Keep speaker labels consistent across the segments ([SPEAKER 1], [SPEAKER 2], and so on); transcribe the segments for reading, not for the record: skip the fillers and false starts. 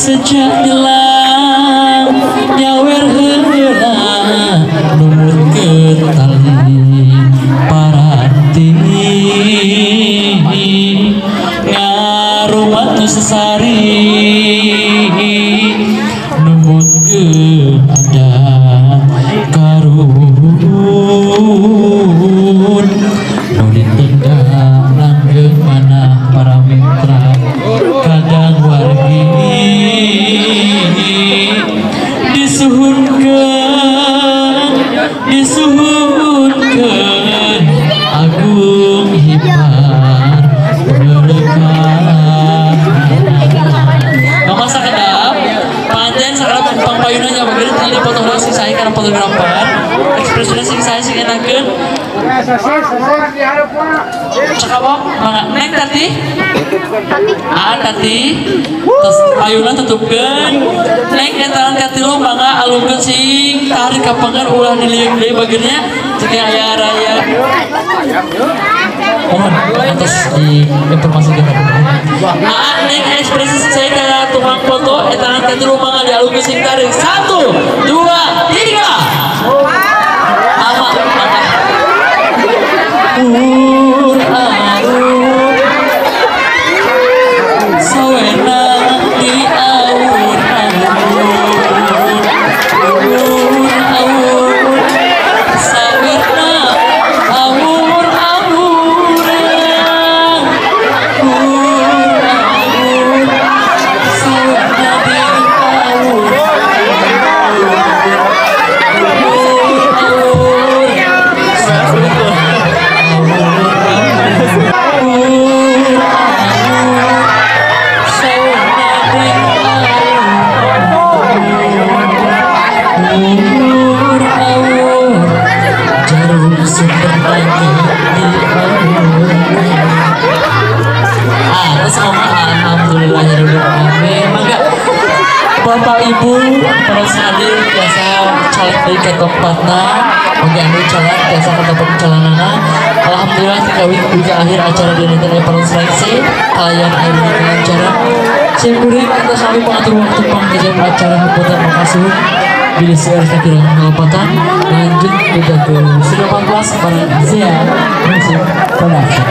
[SPEAKER 1] sejak jelang nyawer heula numurkeun tali paranti ngarumah tu sesari numurkeun ada karun nu ditendang langgeng mana para mitra kadang wargi disuhunkeun agung himar berkah mama sakedap panjen sakedap tumpang payunannya bageri tadi foto sing saya karena fotografer ekspresinya sing saya sing enakeun cakap neng tadi tadi terus payunan tutupkan neng entaran kati lo mangga alungkeun sing tarik kapangan ulah diliuk deui bagiannya cek aya raya mohon atas di informasi kita neng ekspresi saya kayak tukang foto entaran kati lo mangga dialungkeun sing tarik 1 2 3 ama sawena di aur sawena aur sawena di Bapak Ibu para sahadir biasa caleg dari tempatna oke anu caleg biasa ke tempat perjalananna alhamdulillah dikawin juga akhir acara di internet para seleksi kalian air lancar simpuring kita sami pengatur waktu pangkejam acara haputan makasih bila siar kekirangan kelopatan lanjut kita ke 14 para Zia Musik Production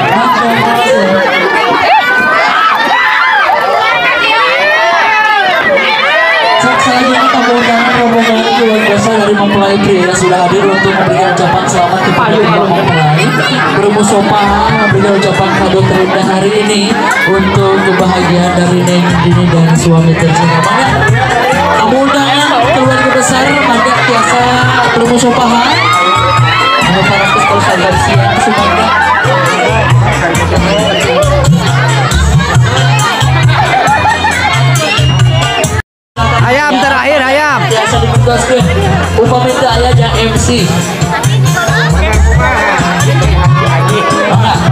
[SPEAKER 1] selanjutnya tamu undangan rombongan luar biasa dari mempelai pria sudah hadir untuk memberikan ucapan selamat kepada para mempelai bermusopahan memberikan ucapan kado terindah hari ini untuk kebahagiaan dari Neng Dini dan suami tercinta. Mangga tamu undangan keluarga besar mangga biasa bermusopahan para peskol sabar siang semoga
[SPEAKER 2] Hayam terakhir hayam.
[SPEAKER 1] Biasa ditugaskan upami teu aya yang MC.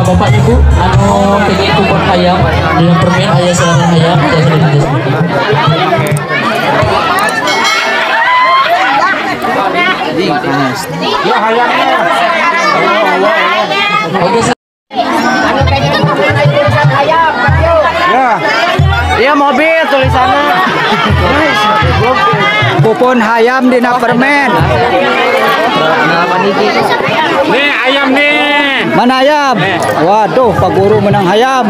[SPEAKER 1] Bapak Ibu anu pengen kumpul hayam dengan permen aya selana hayam biasa ditugaskan.
[SPEAKER 2] Ya hayamnya.
[SPEAKER 1] Oke.
[SPEAKER 2] Ya. Iya mobil tulisannya. Kupon hayam dina permen.
[SPEAKER 3] Nih ayam nih.
[SPEAKER 2] Mana ayam? Waduh, Pak Guru menang hayam.